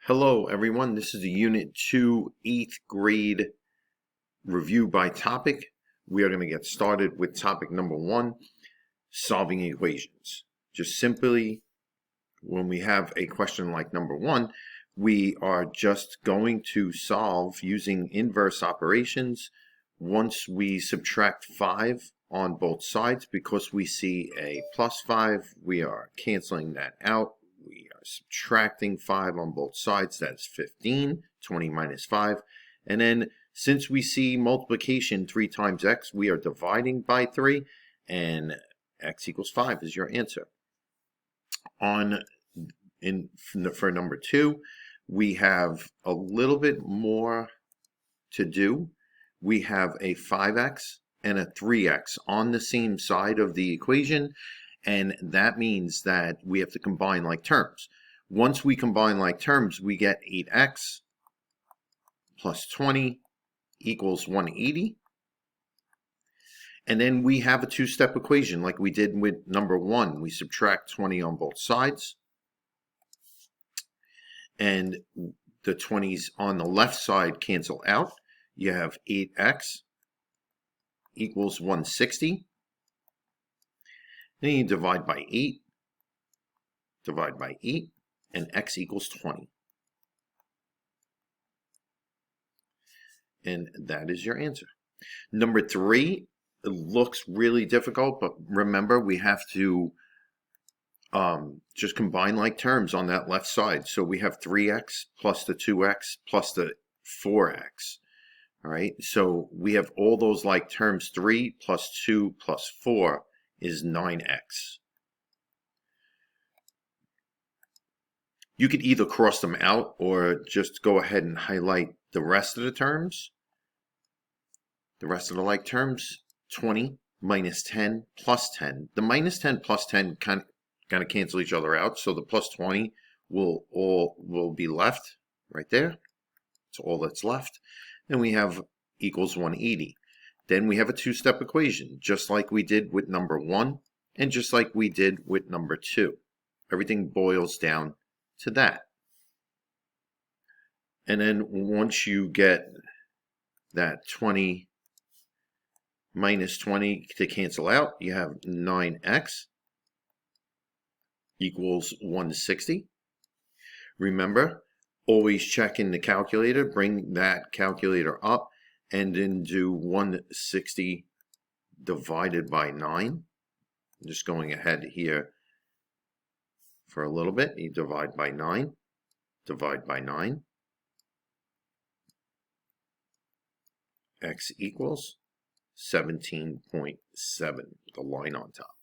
Hello everyone, this is the Unit 2 8th grade review by topic. We are going to get started with topic number 1, solving equations. Just simply, when we have a question like number 1, we are just going to solve using inverse operations. Once we subtract 5 on both sides, because we see a plus 5, we are canceling that out. We are subtracting 5 on both sides, that's 15, 20 minus 5. And then since we see multiplication 3 times x, we are dividing by 3, and x equals 5 is your answer. For number 2, we have a little bit more to do. We have a 5x and a 3x on the same side of the equation, and that means that we have to combine like terms. Once we combine like terms, we get 8x plus 20 equals 180. And then we have a two-step equation like we did with number 1. We subtract 20 on both sides. And the 20s on the left side cancel out. You have 8x equals 160. Then you divide by 8, and x equals 20. And that is your answer. Number 3, it looks really difficult, but remember we have to just combine like terms on that left side. So we have 3x plus the 2x plus the 4x. All right, so we have all those like terms. 3 plus 2 plus 4 is 9x. You could either cross them out or just go ahead and highlight the rest of the terms. The rest of the like terms, 20 minus 10 plus 10. The minus 10 plus 10 kind of cancel each other out, so the plus 20 will be left right there. That's all that's left. And we have equals 180. Then we have a two-step equation, just like we did with number 1 and just like we did with number 2. Everything boils down to that. And then once you get that 20 minus 20 to cancel out, you have 9x equals 160. Remember, always check in the calculator, bring that calculator up, and then do 160 divided by 9. I'm just going ahead here for a little bit. You divide by 9, divide by 9. X equals 17.7, the line on top.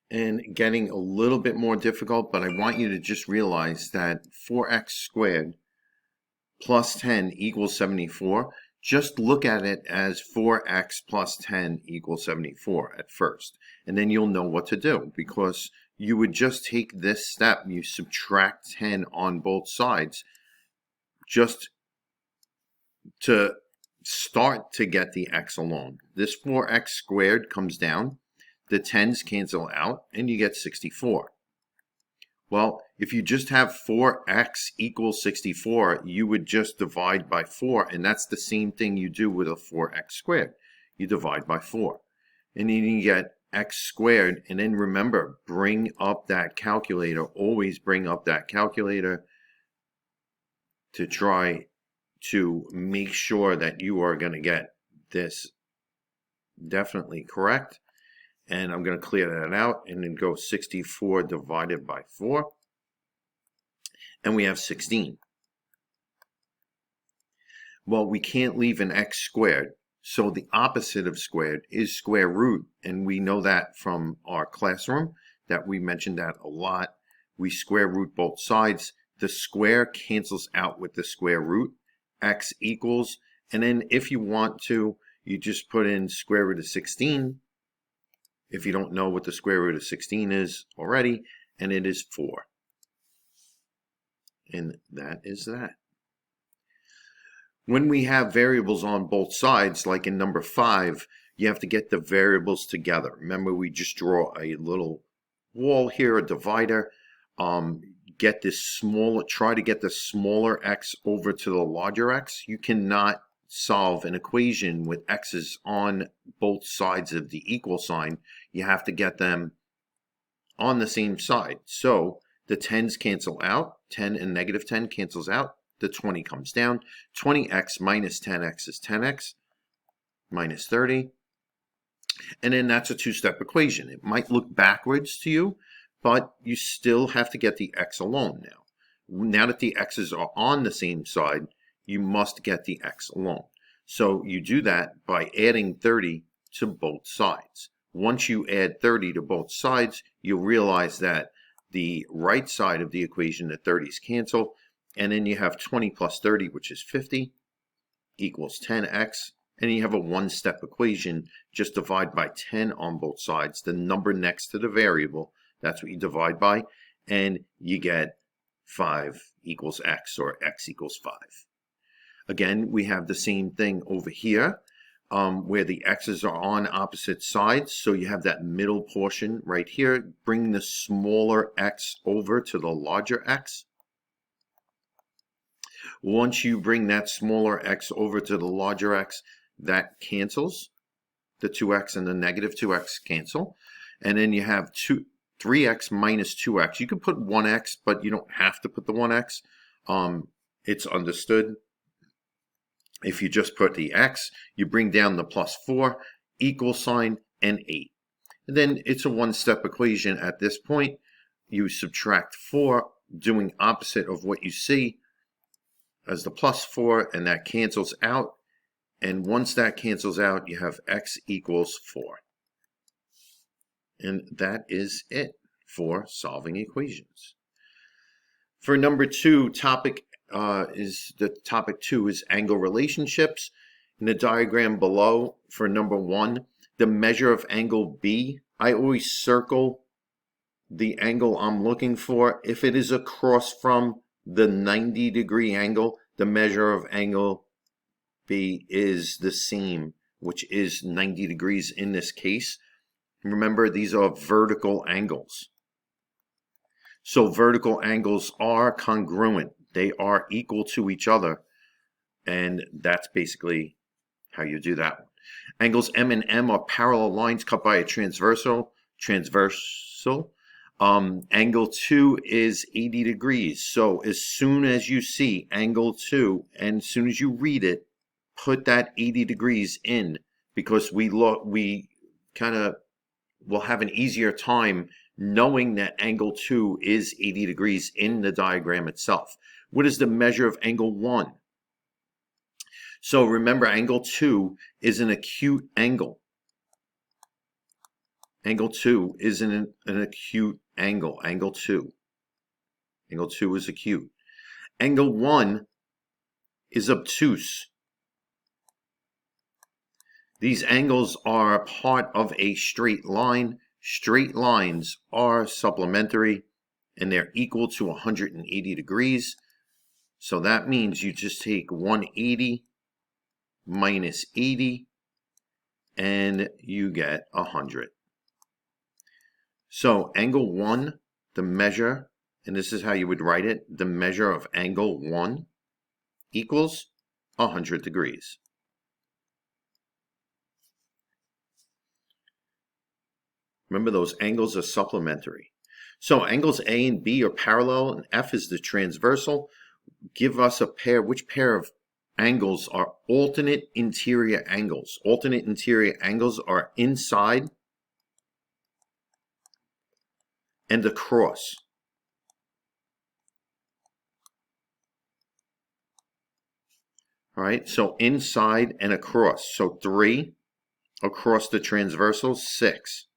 And getting a little bit more difficult, but I want you to just realize that 4x squared plus 10 equals 74. Just look at it as 4x plus 10 equals 74 at first. And then you'll know what to do, because you would just take this step. You subtract 10 on both sides just to start to get the x alone. This 4x squared comes down. The 10s cancel out, and you get 64. Well, if you just have 4x equals 64, you would just divide by 4, and that's the same thing you do with a 4x squared. You divide by 4. And then you get x squared, and then remember, bring up that calculator. Always bring up that calculator to try to make sure that you are going to get this definitely correct. And I'm going to clear that out and then go 64 divided by 4. And we have 16. Well, we can't leave an x squared. So the opposite of squared is square root. And we know that from our classroom, that we mentioned that a lot. We square root both sides. The square cancels out with the square root. X equals. And then if you want to, you just put in square root of 16. If you don't know what the square root of 16 is already, and it is 4. And that is that. When we have variables on both sides, like in number 5, you have to get the variables together. Remember, we just draw a little wall here, a divider. get this smaller, try to get the smaller x over to the larger x. You cannot solve an equation with x's on both sides of the equal sign. You have to get them on the same side. So the 10s cancel out. 10 and negative 10 cancels out. The 20 comes down. 20x minus 10x is 10x minus 30. And then that's a two-step equation. It might look backwards to you, but you still have to get the x alone now. Now that the x's are on the same side, you must get the x alone. So you do that by adding 30 to both sides. Once you add 30 to both sides, you'll realize that the right side of the equation, the 30's cancel, and then you have 20 plus 30, which is 50, equals 10x, and you have a one-step equation. Just divide by 10 on both sides, the number next to the variable, that's what you divide by, and you get 5 equals x, or x equals 5. Again, we have the same thing over here, where the x's are on opposite sides. So you have that middle portion right here. Bring the smaller x over to the larger x. Once you bring that smaller x over to the larger x, that cancels. The 2x and the negative 2x cancel. And then you have 3x minus 2x. You can put 1x, but you don't have to put the 1x. It's understood. If you just put the x, you bring down the plus 4, equal sign, and 8. And then it's a one-step equation at this point. You subtract 4, doing opposite of what you see as the plus 4, and that cancels out. And once that cancels out, you have x equals 4. And that is it for solving equations. For number 2, topic 2 is angle relationships. In the diagram below, for number 1, the measure of angle B, I always circle the angle I'm looking for. If it is across from the 90-degree angle, the measure of angle B is the same, which is 90 degrees in this case. Remember, these are vertical angles. So vertical angles are congruent. They are equal to each other. And that's basically how you do that one. Angles M and M are parallel lines cut by a transversal. Angle 2 is 80 degrees. So as soon as you see angle 2, and as soon as you read it, put that 80 degrees in, because we kind of will have an easier time knowing that angle 2 is 80 degrees in the diagram itself. What is the measure of angle 1? So remember, angle 2 is an acute angle. Angle 2 is an acute angle. Angle 2. Angle 2 is acute. Angle 1 is obtuse. These angles are a part of a straight line. Straight lines are supplementary, and they're equal to 180 degrees. So that means you just take 180 minus 80, and you get 100. So angle 1, the measure, and this is how you would write it, the measure of angle 1 equals 100 degrees. Remember, those angles are supplementary. So angles A and B are parallel, and F is the transversal. Give us a pair. Which pair of angles are alternate interior angles? Alternate interior angles are inside and across. All right, so inside and across. So 3 across the transversal, 6.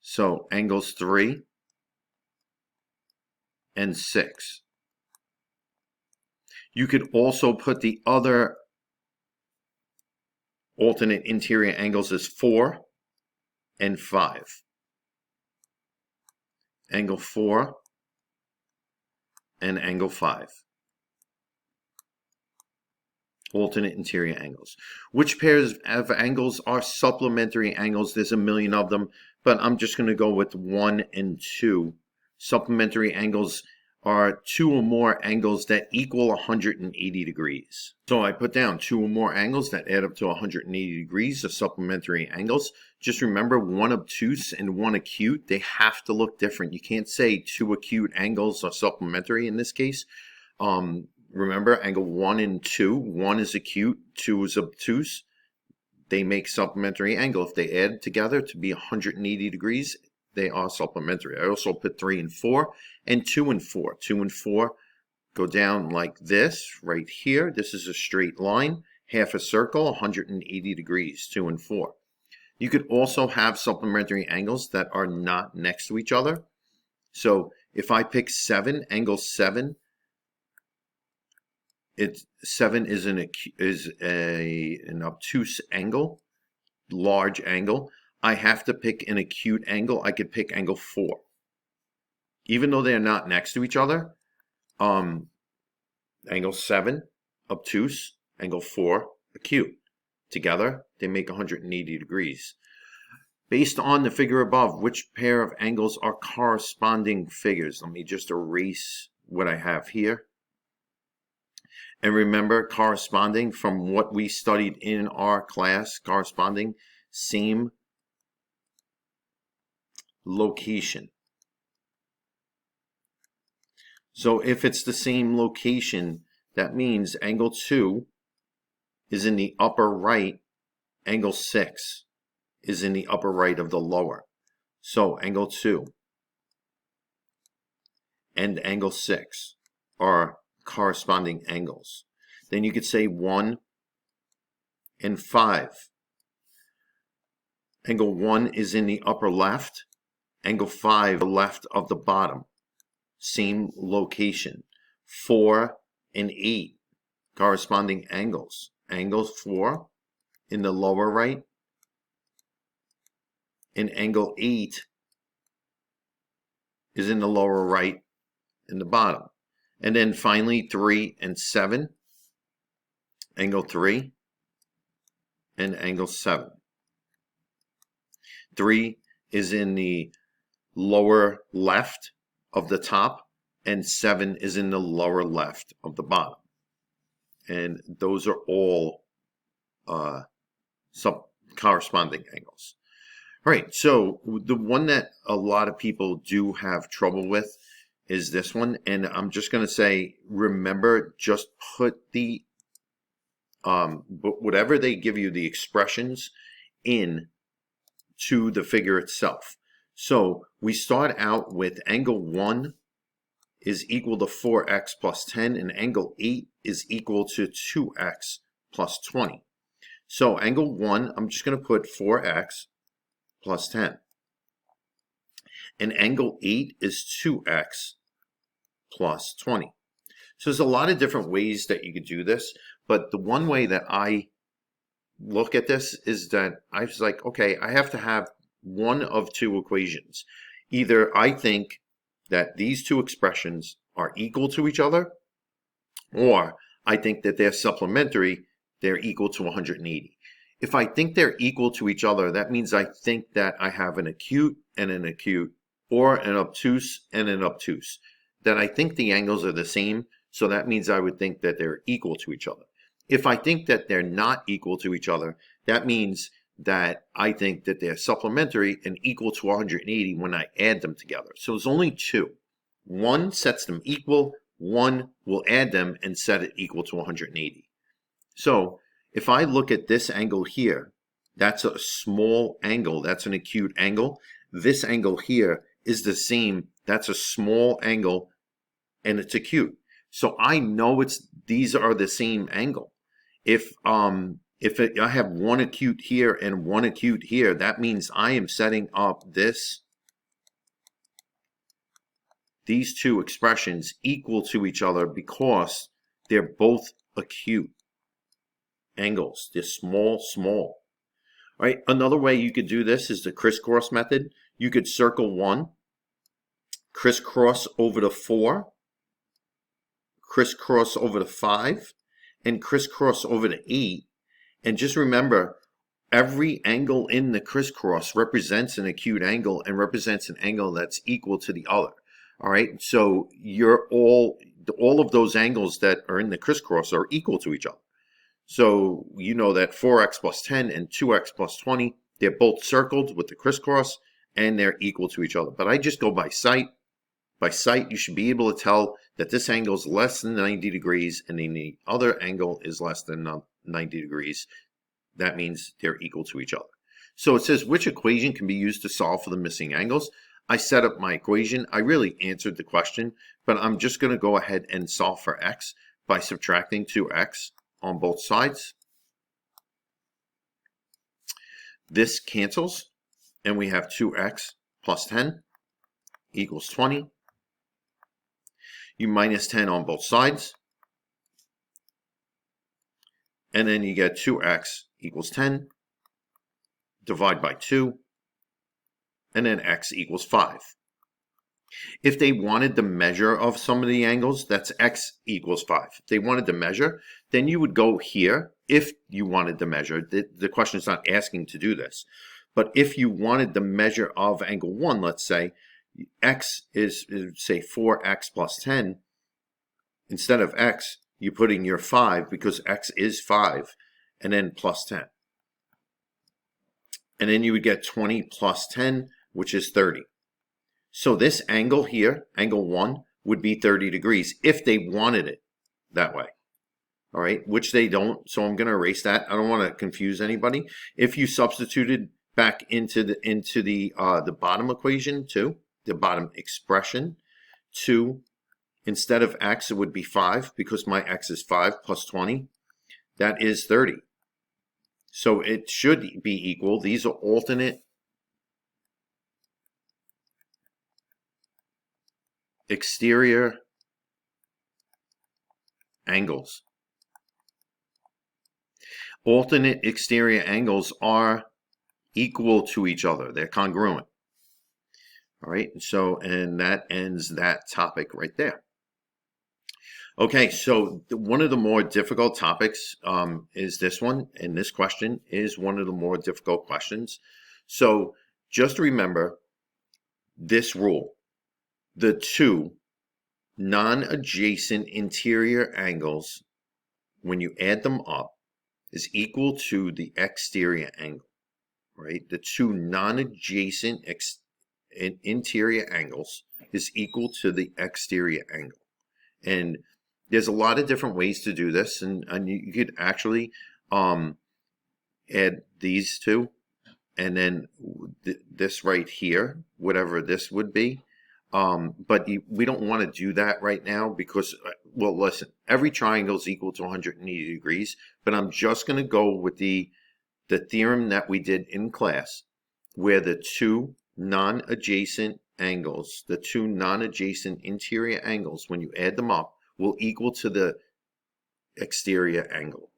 So angles 3 and 6. You could also put the other alternate interior angles as 4 and 5. Angle 4 and angle 5. Alternate interior angles. Which pairs of angles are supplementary angles? There's a million of them, but I'm just going to go with 1 and 2. Supplementary angles are two or more angles that equal 180 degrees. So I put down two or more angles that add up to 180 degrees of supplementary angles. Just remember, one obtuse and one acute, they have to look different. You can't say two acute angles are supplementary in this case. Remember, angle 1 and 2, 1 is acute, 2 is obtuse. They make supplementary angle. If they add together to be 180 degrees, they are supplementary. I also put 3 and 4 and 2 and 4. 2 and 4 go down like this right here. This is a straight line, half a circle, 180 degrees, 2 and 4. You could also have supplementary angles that are not next to each other. So if I pick 7, angle 7, 7 is an obtuse angle, large angle. I have to pick an acute angle. I could pick angle 4. Even though they're not next to each other, angle 7, obtuse, angle 4, acute. Together, they make 180 degrees. Based on the figure above, which pair of angles are corresponding figures? Let me just erase what I have here. And remember, corresponding from what we studied in our class, corresponding, same location. So if it's the same location, that means angle 2 is in the upper right, angle 6 is in the upper right of the lower. So angle 2 and angle 6 are corresponding angles. Then you could say 1 and 5. Angle 1 is in the upper left, angle 5 left of the bottom. Same location. 4 and 8 corresponding angles. Angle 4 in the lower right, and angle 8 is in the lower right in the bottom. And then finally 3 and 7, angle 3 and angle 7. 3 is in the lower left of the top, and 7 is in the lower left of the bottom. And those are all corresponding angles. All right, so the one that a lot of people do have trouble with is this one. And I'm just going to say, remember, just put the, whatever they give you, the expressions in to the figure itself. So we start out with angle 1 is equal to 4x plus 10, and angle 8 is equal to 2x plus 20. So angle 1, I'm just going to put 4x plus 10. And angle 8 is 2x plus 20. So there's a lot of different ways that you could do this, but the one way that I look at this is that I was like, okay, I have to have one of two equations. Either I think that these two expressions are equal to each other, or I think that they're supplementary, they're equal to 180. If I think they're equal to each other, that means I think that I have an acute and an acute, or an obtuse and an obtuse. That I think the angles are the same, so that means I would think that they're equal to each other. If I think that they're not equal to each other, that means that I think that they're supplementary and equal to 180 when I add them together. So there's only two. One sets them equal, one will add them and set it equal to 180. So if I look at this angle here, that's a small angle, that's an acute angle. This angle here is the same, that's a small angle, and it's acute. So I know these are the same angle. If I have one acute here and one acute here, that means I am setting up these two expressions equal to each other because they're both acute angles. They're small, small. All right, another way you could do this is the crisscross method. You could circle 1, crisscross over the 4, crisscross over the 5, and crisscross over the 8. And just remember, every angle in the crisscross represents an acute angle and represents an angle that's equal to the other. All right, so you're all of those angles that are in the crisscross are equal to each other. So you know that 4x plus 10 and 2x plus 20, they're both circled with the crisscross and they're equal to each other. But I just go by sight. By sight, you should be able to tell that this angle is less than 90 degrees and the other angle is less than 90 degrees. That means they're equal to each other. So it says which equation can be used to solve for the missing angles. I set up my equation. I really answered the question, but I'm just going to go ahead and solve for x by subtracting 2x on both sides. This cancels, and we have 2x plus 10 equals 20. You minus 10 on both sides, and then you get 2x equals 10, divide by 2, and then x equals 5. If they wanted the measure of some of the angles, that's x equals 5. If they wanted the measure, then you would go here. If you wanted the measure, the question is not asking to do this. But if you wanted the measure of angle 1, let's say, x is, say, 4x plus 10. Instead of x, you put in your 5 because x is 5, and then plus 10. And then you would get 20 plus 10, which is 30. So this angle here, angle 1, would be 30 degrees if they wanted it that way. All right, which they don't, so I'm going to erase that. I don't want to confuse anybody. If you substituted back into the bottom equation too, the bottom expression, 2, instead of x, it would be 5 because my x is 5 plus 20. That is 30. So it should be equal. These are alternate exterior angles. Alternate exterior angles are equal to each other. They're congruent. All right, so, and that ends that topic right there. Okay, so one of the more difficult topics is this one, and this question is one of the more difficult questions. So just remember this rule. The two non-adjacent interior angles, when you add them up, is equal to the exterior angle, right? The two non-adjacent interior angles is equal to the exterior angle. And there's a lot of different ways to do this, and you could actually add these two, and then this right here, whatever this would be. But we don't want to do that right now because, well, listen, every triangle is equal to 180 degrees, but I'm just going to go with the theorem that we did in class, where the two non-adjacent angles, the two non-adjacent interior angles, when you add them up, will equal to the exterior angle.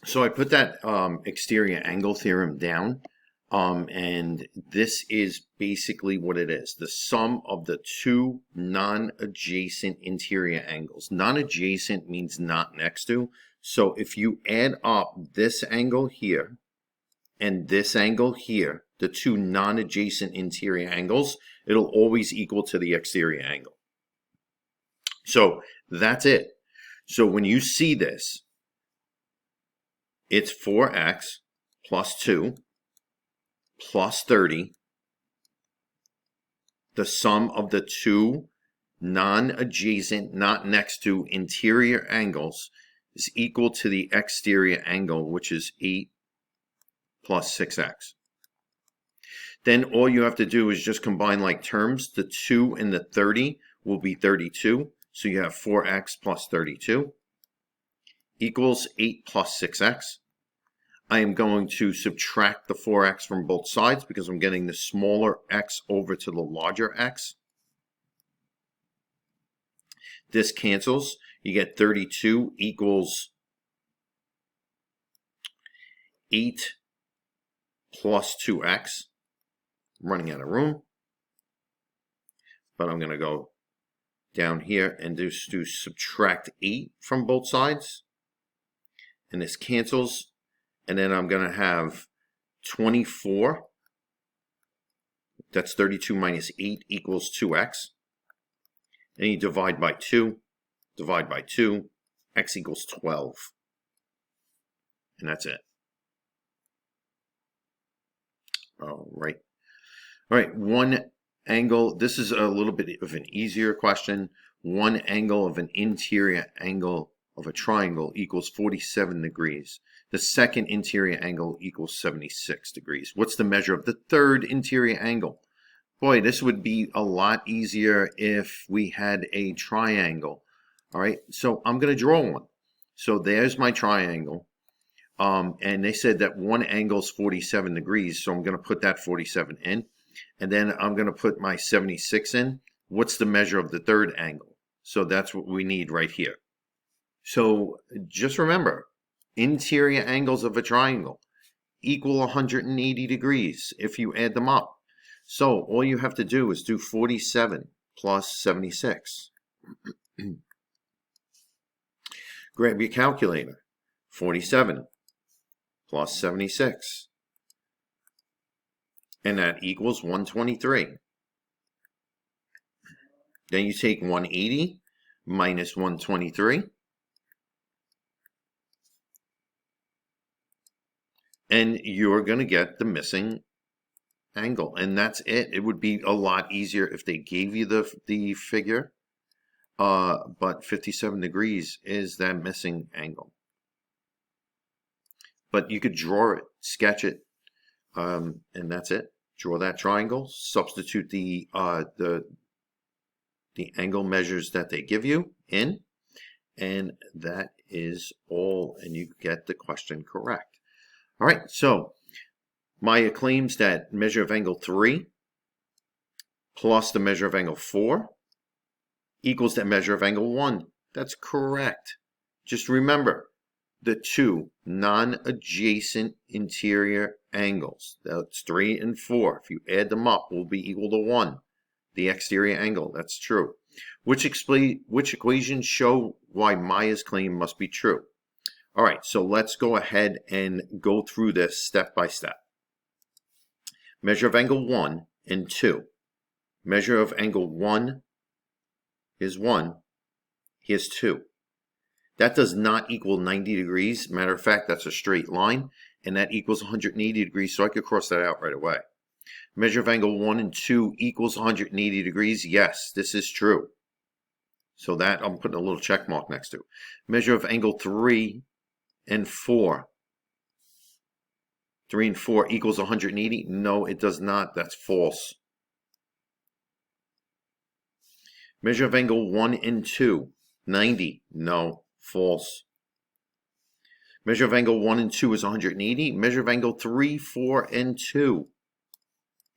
So I put that exterior angle theorem down. And this is basically what it is. The sum of the two non-adjacent interior angles. Non-adjacent means not next to. So if you add up this angle here and this angle here, the two non-adjacent interior angles, it'll always equal to the exterior angle. So that's it. So when you see this, it's 4x plus 2 plus 30, the sum of the two non-adjacent, not next to interior angles is equal to the exterior angle, which is 8 plus 6x. Then all you have to do is just combine like terms. The 2 and the 30 will be 32. So you have 4x plus 32 equals 8 plus 6x. I am going to subtract the 4x from both sides because I'm getting the smaller x over to the larger x. This cancels. You get 32 equals 8 plus 2x. I'm running out of room, but I'm going to go down here and do subtract 8 from both sides. And this cancels. And then I'm going to have 24 that's 32 minus 8 equals 2x. And you divide by 2, x equals 12. And that's it. All right. All right, one angle, this is a little bit of an easier question. One angle of an interior angle of a triangle equals 47 degrees. The second interior angle equals 76 degrees. What's the measure of the third interior angle? Boy, this would be a lot easier if we had a triangle. All right, so I'm going to draw one. So there's my triangle. And they said that one angle is 47 degrees, so I'm going to put that 47 in. And then I'm going to put my 76 in. What's the measure of the third angle? So that's what we need right here. So just remember, interior angles of a triangle equal 180 degrees if you add them up. So all you have to do is do 47 plus 76. Grab your calculator. 47 plus 76. And that equals 123. Then you take 180 minus 123. And you're going to get the missing angle. And that's it. It would be a lot easier if they gave you the figure. But 57 degrees is that missing angle. But you could draw it, sketch it, and that's it. Draw that triangle, substitute the angle measures that they give you in, and that is all, and you get the question correct. All right, so Maya claims that measure of angle 3 plus the measure of angle 4 equals that measure of angle 1. That's correct. Just remember the two non-adjacent interior angles. That's 3 and 4. If you add them up, will be equal to 1. The exterior angle, that's true. Which equations show why Maya's claim must be true? All right, so let's go ahead and go through this step by step. Measure of angle 1 and 2. Measure of angle 1 is 1. Here's 2. That does not equal 90 degrees. Matter of fact, that's a straight line, and that equals 180 degrees, so I could cross that out right away. Measure of angle 1 and 2 equals 180 degrees. Yes, this is true. So that I'm putting a little check mark next to. Measure of angle 3 and 4. 3 and 4 equals 180. No, it does not. That's false. Measure of angle 1 and 2. 90. No, false. Measure of angle 1 and 2 is 180. Measure of angle 3, 4, and 2.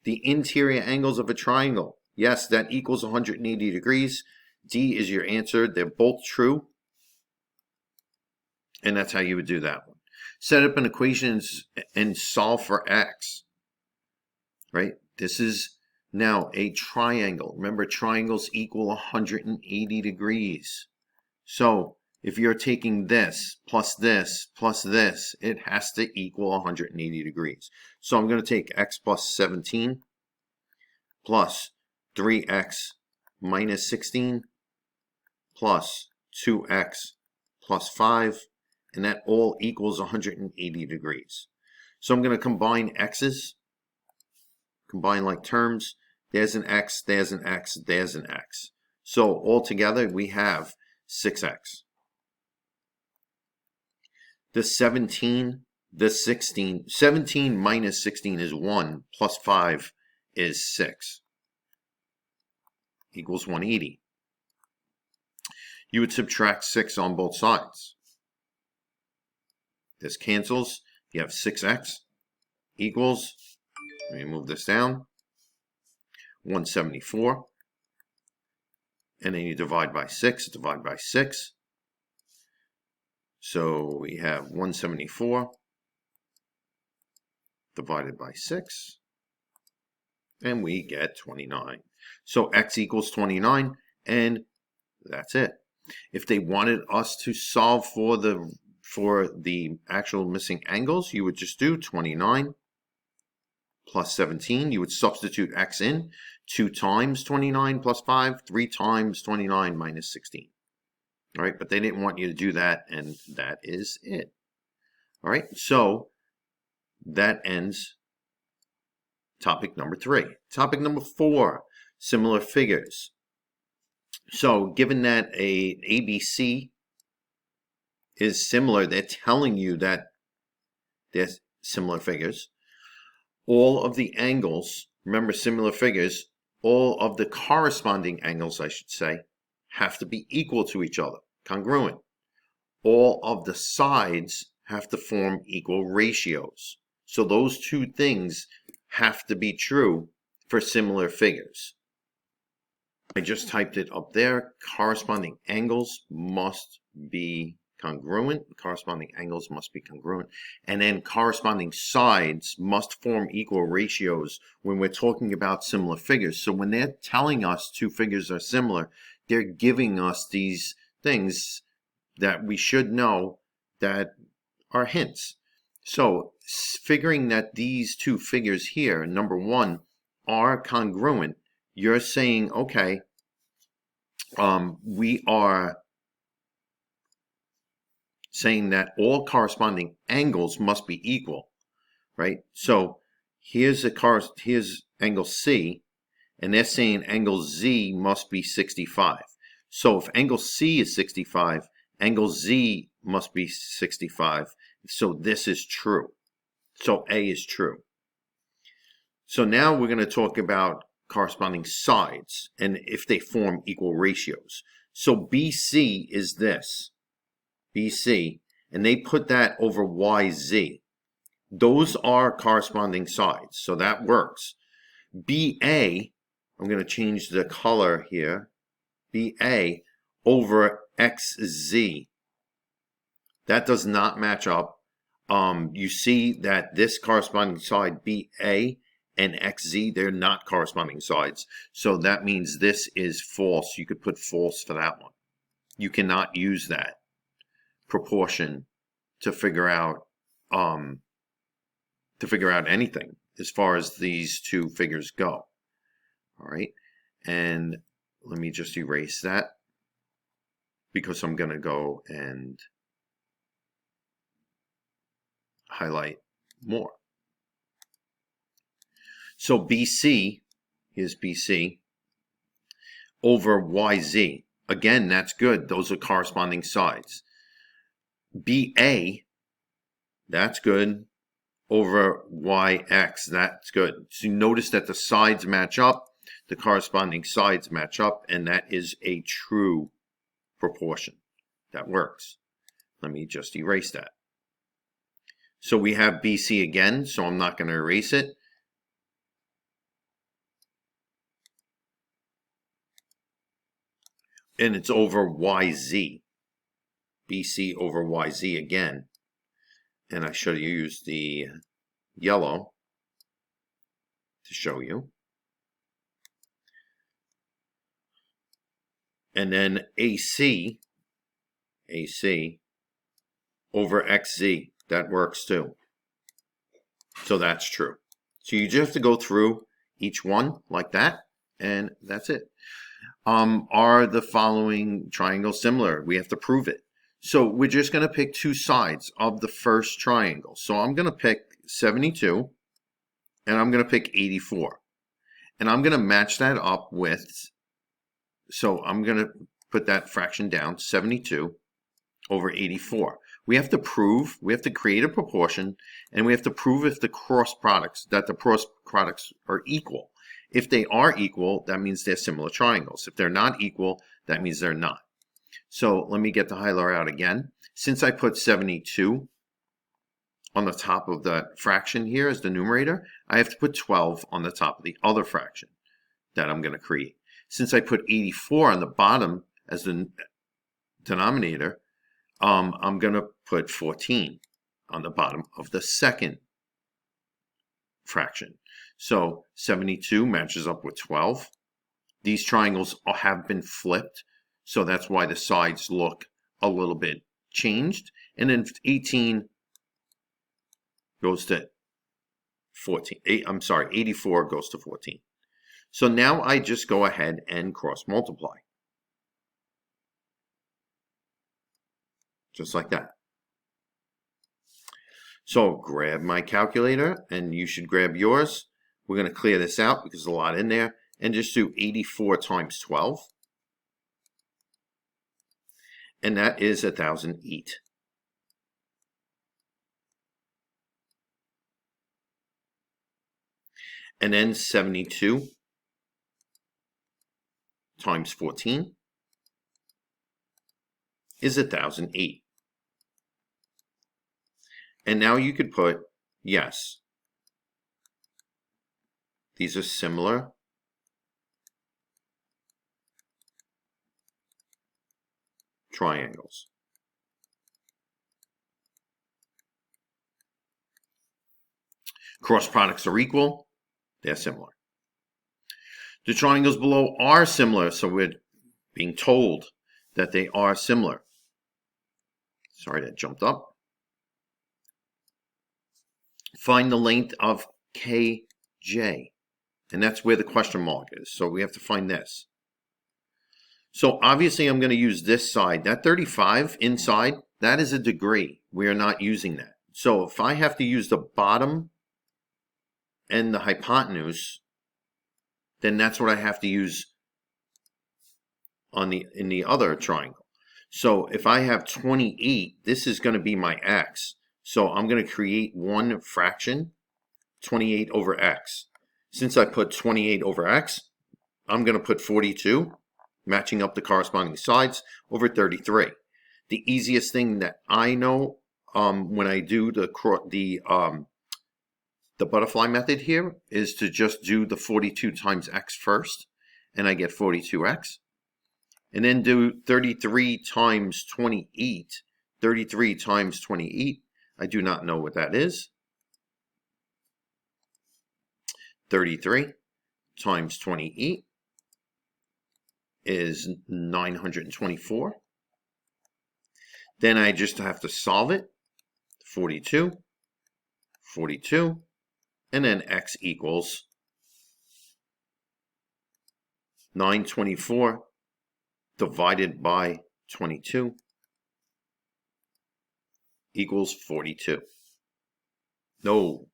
The interior angles of a triangle. Yes, that equals 180 degrees. D is your answer. They're both true. And that's how you would do that one. Set up an equation and solve for x. Right? This is now a triangle. Remember, triangles equal 180 degrees. So if you're taking this, it has to equal 180 degrees. So I'm going to take x plus 17 plus 3x minus 16 plus 2x plus 5, and that all equals 180 degrees. So I'm going to combine x's, combine like terms. There's an x, there's an x, there's an x. So altogether we have 6x. The 17, the 16, 17 minus 16 is 1, plus 5 is 6, equals 180. You would subtract 6 on both sides. This cancels. You have 6x equals, let me move this down, 174. And then you divide by 6, divide by 6. So we have 174 divided by 6, and we get 29. So x equals 29, and that's it. If they wanted us to solve for the actual missing angles, you would just do 29 plus 17. You would substitute x in. 2 times 29 plus 5, 3 times 29 minus 16. All right, but they didn't want you to do that, and that is it. All right, so that ends topic number 3. Topic number 4, similar figures. So given that a ABC is similar, they're telling you that they're similar figures. All of the angles, remember similar figures, all of the corresponding angles, I should say, have to be equal to each other, congruent. All of the sides have to form equal ratios. So those two things have to be true for similar figures. I just typed it up there. Corresponding angles must be congruent. Corresponding angles must be congruent. And then corresponding sides must form equal ratios when we're talking about similar figures. So when they're telling us two figures are similar, they're giving us these things that we should know that are hints. So figuring that these two figures here, number 1, are congruent, you're saying, okay, we are saying that all corresponding angles must be equal, right? So here's angle C, and they're saying angle Z must be 65. So if angle C is 65, angle Z must be 65. So this is true. So A is true. So now we're going to talk about corresponding sides and if they form equal ratios. So BC is this. BC, and they put that over YZ. Those are corresponding sides, so that works. BA, I'm going to change the color here. BA over XZ. That does not match up. You see that this corresponding side, BA and XZ, they're not corresponding sides. So that means this is false. You could put false for that one. You cannot use that proportion to figure out anything as far as these two figures go. All right, and let me just erase that because I'm going to go and highlight more. So BC, here's BC, over YZ. Again, that's good. Those are corresponding sides. BA, that's good, over YX, that's good. So you notice that the sides match up, the corresponding sides match up, and that is a true proportion. That works. Let me just erase that. So we have BC again, so I'm not going to erase it. And it's over YZ. BC over YZ again. And I should have used the yellow to show you. And then AC over XZ. That works too. So that's true. So you just have to go through each one like that, and that's it. Are the following triangles similar? We have to prove it. So we're just going to pick two sides of the first triangle. So I'm going to pick 72 and I'm going to pick 84. And I'm going to match that up with, so I'm going to put that fraction down, 72 over 84. We have to prove, we have to create a proportion, and we have to prove if the cross products are equal. If they are equal, that means they're similar triangles. If they're not equal, that means they're not. So let me get the highlighter out again. Since I put 72 on the top of the fraction here as the numerator, I have to put 12 on the top of the other fraction that I'm going to create. Since I put 84 on the bottom as the denominator, I'm going to put 14 on the bottom of the second fraction. So 72 matches up with 12. These triangles have been flipped, so that's why the sides look a little bit changed. And then 18 goes to 14. I'm sorry, 84 goes to 14. So now I just go ahead and cross multiply. Just like that. So grab my calculator, and you should grab yours. We're going to clear this out because there's a lot in there, and just do 84 times 12. And that is 1,008. And then 72 times 14 is 1,008. And now you could put, yes, these are similar triangles. Cross products are equal. They're similar. The triangles below are similar, so we're being told that they are similar. Sorry, that jumped up. Find the length of KJ, and that's where the question mark is. So we have to find this. So obviously I'm going to use this side. That 35 inside, that is a degree. We are not using that. So if I have to use the bottom and the hypotenuse, then that's what I have to use on in the other triangle. So if I have 28, this is going to be my x. So I'm going to create one fraction, 28 over x. Since I put 28 over x, I'm going to put 42, matching up the corresponding sides, over 33. The easiest thing that I know when I do the butterfly method here is to just do the 42 times x first, and I get 42x. And then do 33 times 28. 33 times 28, I do not know what that is. 33 times 28 is 924. Then I just have to solve it. 42, 42, and then x equals 924 divided by 22 equals 42. No.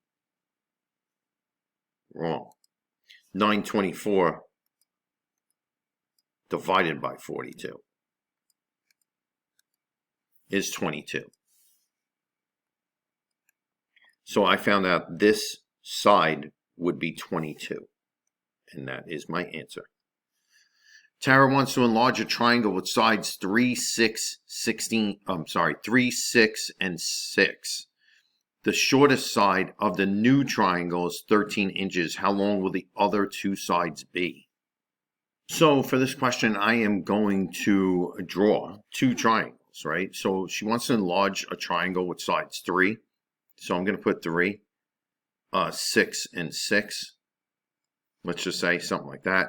Wrong. 924 divided by 42 is 22. So I found out this side would be 22. And that is my answer. Tara wants to enlarge a triangle with sides 3, 6, 16, 3, 6, and 6. The shortest side of the new triangle is 13 inches. How long will the other two sides be? So for this question, I am going to draw two triangles, right? So she wants to enlarge a triangle with sides 3. So I'm going to put 3, 6, and 6. Let's just say something like that.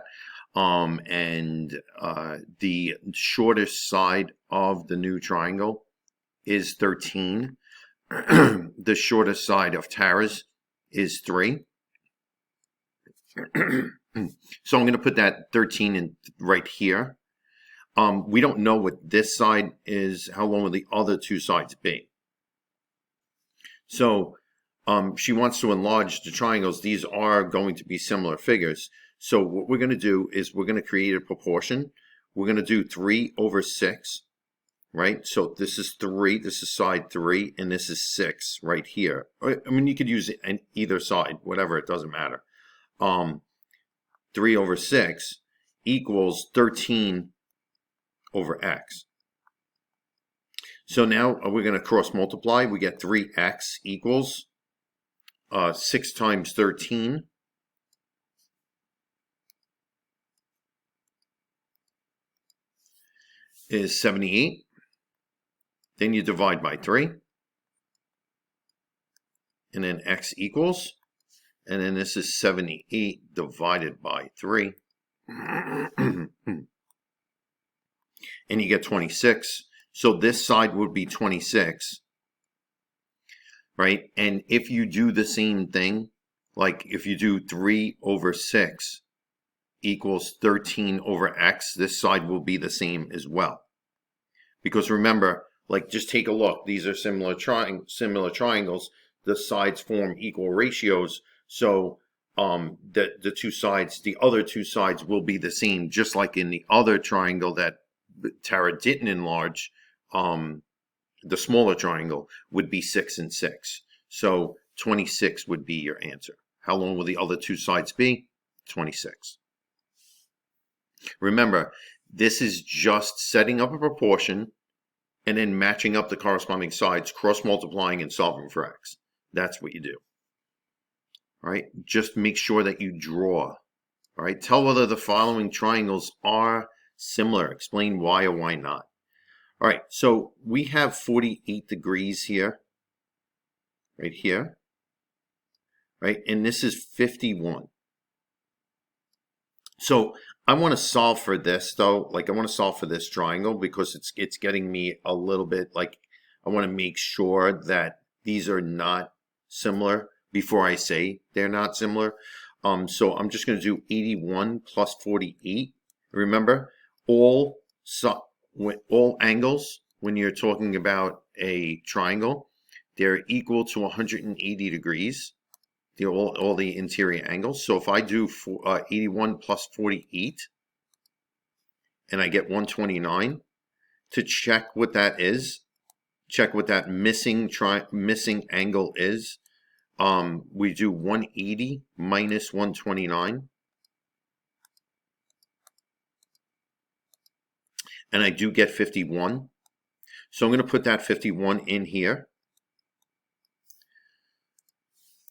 The shortest side of the new triangle is 13. The shortest side of Tara's is 3. So I'm going to put that 13 in right here. We don't know what this side is. How long will the other two sides be? So she wants to enlarge the triangles. These are going to be similar figures. So what we're going to do is we're going to create a proportion. We're going to do 3 over 6, right? So this is 3, this is side 3, and this is 6 right here. I mean, you could use it on either side, whatever, it doesn't matter. 3 over 6 equals 13 over x. So now we're going to cross multiply. We get 3x equals 6 times 13 is 78. Then you divide by 3. And then x equals. And then this is 78 divided by 3. And you get 26. So this side would be 26. Right? And if you do the same thing, Like if you do 3 over 6 equals 13 over x, this side will be the same as well. Because remember, like just take a look. These are similar triangles. The sides form equal ratios. So the two sides, the other two sides will be the same, just like in the other triangle that Tara didn't enlarge. The smaller triangle would be 6 and 6. So 26 would be your answer. How long will the other two sides be? 26. Remember, this is just setting up a proportion and then matching up the corresponding sides, cross-multiplying and solving for x. That's what you do. All right, just make sure that you draw. All right, tell whether the following triangles are similar. Explain why or why not. All right, so we have 48 degrees here, right here, right? And this is 51. So I want to solve for this though. Like I want to solve for this triangle because it's getting me a little bit like I want to make sure that these are not similar before I say they're not similar. So I'm just going to do 81 plus 48. Remember, all angles when you're talking about a triangle, they're equal to 180 degrees. All the interior angles. So if I do 81 plus 48 and I get 129, to check what that is, check what that missing angle is, we do 180 minus 129. And I do get 51. So I'm going to put that 51 in here.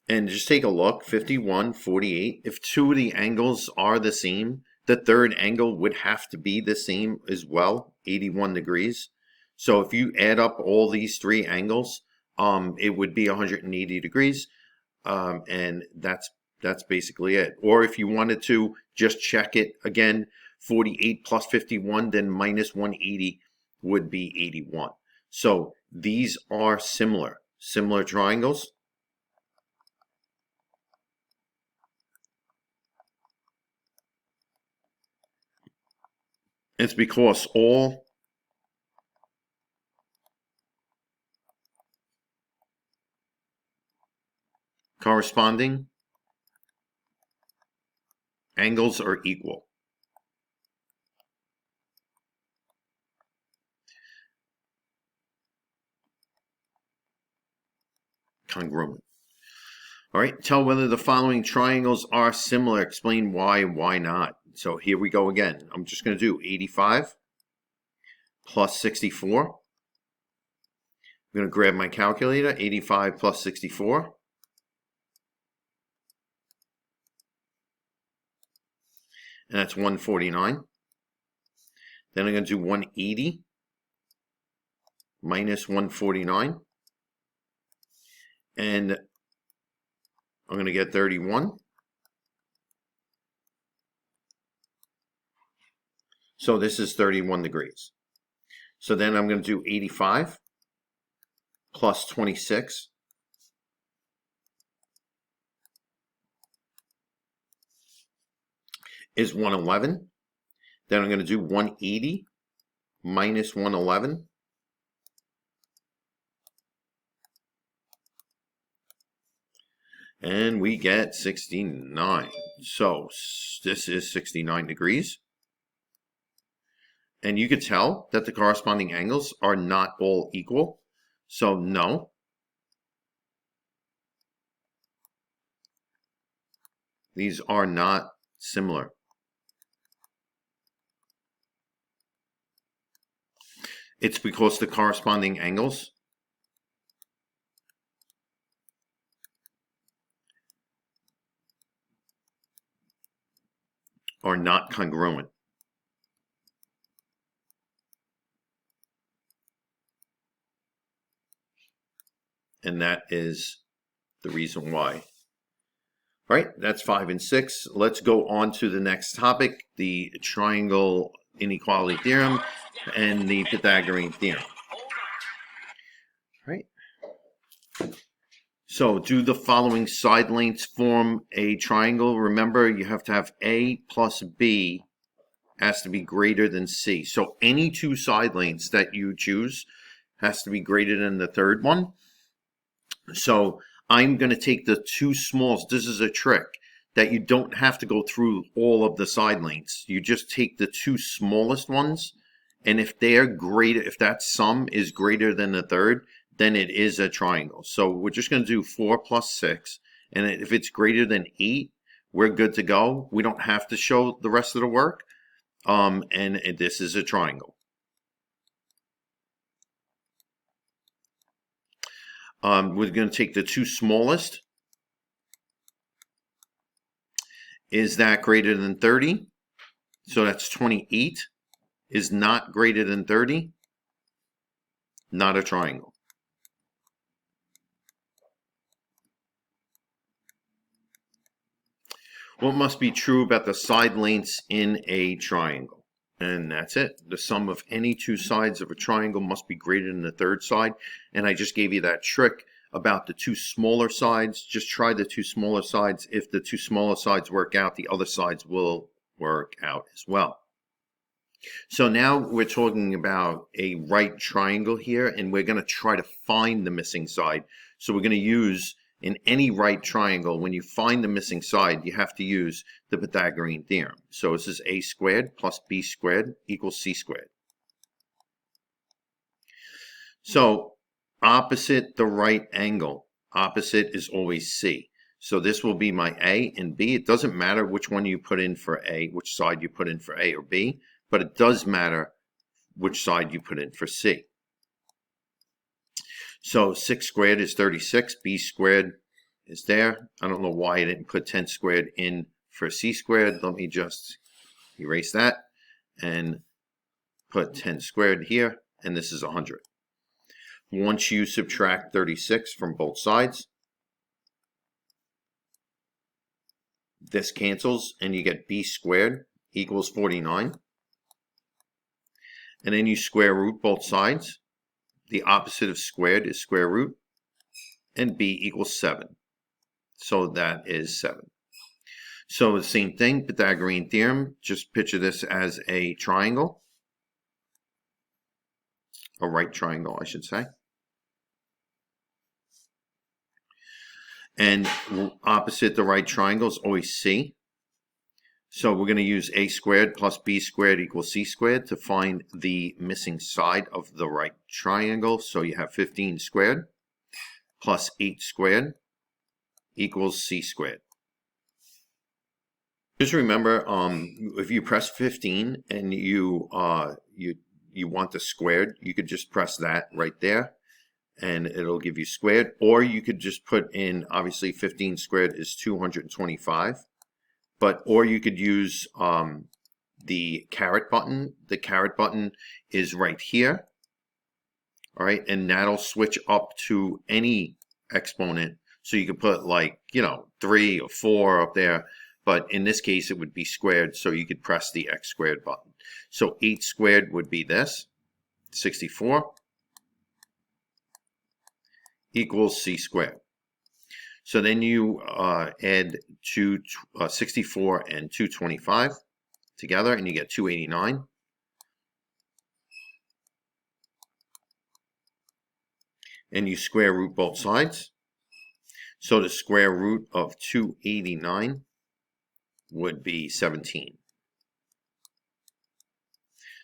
And just take a look, 51, 48. If two of the angles are the same, the third angle would have to be the same as well, 81 degrees. So if you add up all these three angles, it would be 180 degrees. And that's basically it. Or if you wanted to just check it again, 48 plus 51, then minus 180 would be 81. So these are similar triangles. It's because all corresponding angles are equal. Congruent. All right, tell whether the following triangles are similar. Explain why and why not. So here we go again. I'm just going to do 85 plus 64. I'm going to grab my calculator, 85 plus 64. And that's 149. Then I'm going to do 180 minus 149. And I'm going to get 31. So this is 31 degrees. So then I'm going to do 85 plus 26 is 111. Then I'm going to do 180 minus 111. And we get 69. So this is 69 degrees. And you could tell that the corresponding angles are not all equal. So no. These are not similar. It's because the corresponding angles are not congruent. And that is the reason why. All right, that's 5 and 6. Let's go on to the next topic, the triangle inequality theorem and the Pythagorean theorem. All right. So do the following side lengths form a triangle? Remember, you have to have A plus B has to be greater than C. So any two side lengths that you choose has to be greater than the third one. So I'm going to take the two smalls. This is a trick that you don't have to go through all of the side lengths. You just take the two smallest ones, and if they're greater, if that sum is greater than the third, then it is a triangle. So we're just going to do 4 plus 6, and if it's greater than 8, we're good to go. We don't have to show the rest of the work, and this is a triangle. We're going to take the two smallest. Is that greater than 30? So that's 28 is not greater than 30. Not a triangle. What must be true about the side lengths in a triangle? And that's it. The sum of any two sides of a triangle must be greater than the third side. And I just gave you that trick about the two smaller sides. Just try the two smaller sides. If the two smaller sides work out, the other sides will work out as well. So now we're talking about a right triangle here, and we're going to try to find the missing side. So we're going to use, in any right triangle, when you find the missing side, you have to use the Pythagorean theorem. So this is a squared plus b squared equals c squared. So opposite the right angle, opposite is always c. So this will be my a and b. It doesn't matter which one you put in for a, which side you put in for a or b, but it does matter which side you put in for c. So 6 squared is 36, b squared is there. I don't know why I didn't put 10 squared in for c squared. Let me just erase that and put 10 squared here, and this is 100. Once you subtract 36 from both sides, this cancels and you get b squared equals 49. And then you square root both sides. The opposite of squared is square root, and b equals 7. So that is 7. So the same thing, Pythagorean theorem, just picture this as a triangle, a right triangle, I should say. And opposite the right triangle is always c. So we're going to use a squared plus b squared equals c squared to find the missing side of the right triangle. So you have 15 squared plus 8 squared equals c squared. Just remember, if you press 15 and you want the squared, you could just press that right there, and it'll give you squared. Or you could just put in, obviously 15 squared is 225. Or you could use the caret button. The caret button is right here. All right, and that'll switch up to any exponent. So you could put 3 or 4 up there. But in this case, it would be squared, so you could press the x squared button. So 8 squared would be this, 64, equals c squared. So then you add 64 and 225 together, and you get 289. And you square root both sides. So the square root of 289 would be 17.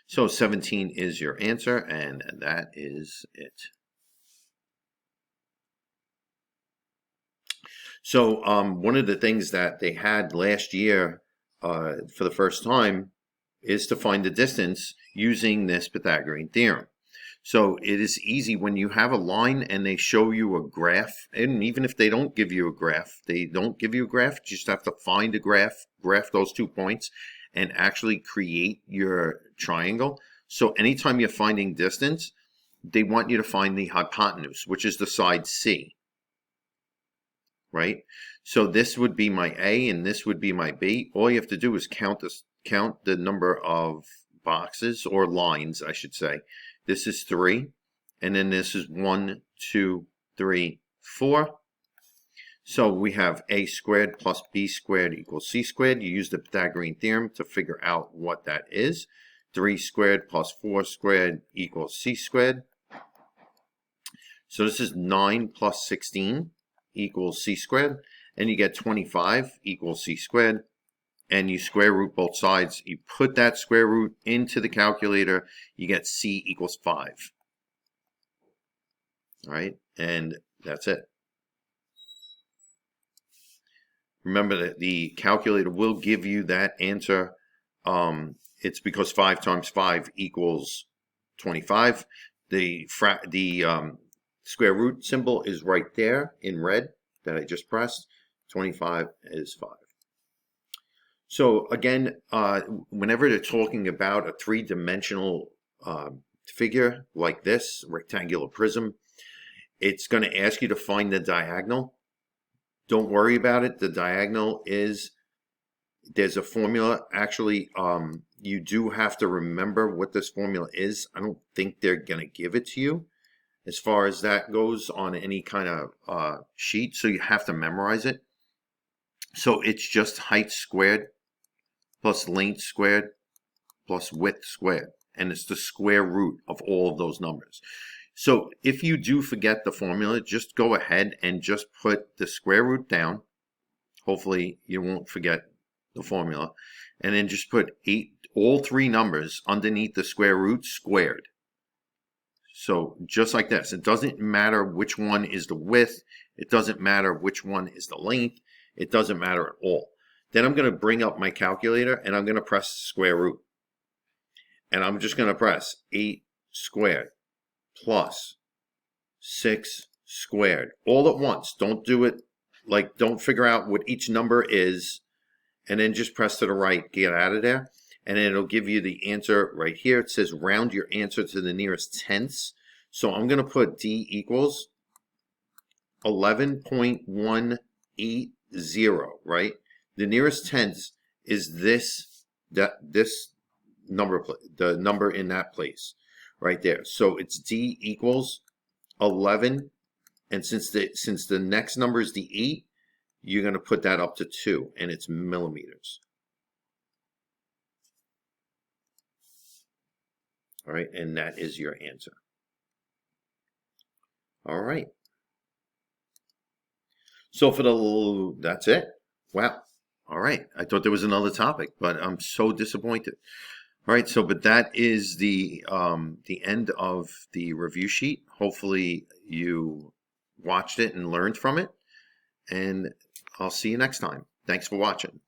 So 17 is your answer, and that is it. So one of the things that they had last year for the first time is to find the distance using this Pythagorean theorem. So it is easy when you have a line and they show you a graph, and even if they don't give you a graph, you just have to find a graph those 2 points, and actually create your triangle. So anytime you're finding distance, they want you to find the hypotenuse, which is the side C. Right? So this would be my A and this would be my B. All you have to do is count the number of boxes, or lines, I should say. This is 3, and then this is 1, 2, 3, 4. So we have a squared plus b squared equals c squared. You use the Pythagorean theorem to figure out what that is. 3 squared plus 4 squared equals c squared. So this is 9 plus 16 equals c squared. And you get 25 equals c squared. And you square root both sides. You put that square root into the calculator. You get c equals 5. All right, and that's it. Remember that the calculator will give you that answer. It's because 5 times 5 equals 25. The square root symbol is right there in red that I just pressed. 25 is 5. So again, whenever they're talking about a three-dimensional figure like this, rectangular prism, it's going to ask you to find the diagonal. Don't worry about it. The diagonal is, there's a formula. Actually, you do have to remember what this formula is. I don't think they're going to give it to you as far as that goes on any kind of sheet. So you have to memorize it. So it's just height squared plus length squared plus width squared. And it's the square root of all of those numbers. So if you do forget the formula, just go ahead and just put the square root down. Hopefully you won't forget the formula. And then just put all three numbers underneath the square root squared. So just like this. It doesn't matter which one is the width. It doesn't matter which one is the length. It doesn't matter at all. Then I'm going to bring up my calculator and I'm going to press square root. And I'm just going to press 8 squared plus 6 squared all at once. Don't do it like, don't figure out what each number is and then just press to the right, get out of there. And then it'll give you the answer right here. It says round your answer to the nearest tenths. So I'm going to put D equals 11.180, right? The nearest tenths is this number, the number in that place right there. So it's D equals 11, and since the next number is the 8, you're going to put that up to 2, and it's millimeters. All right, and that is your answer. All right. So that's it. Wow. All right. I thought there was another topic, but I'm so disappointed. All right. So, but that is the end of the review sheet. Hopefully you watched it and learned from it, and I'll see you next time. Thanks for watching.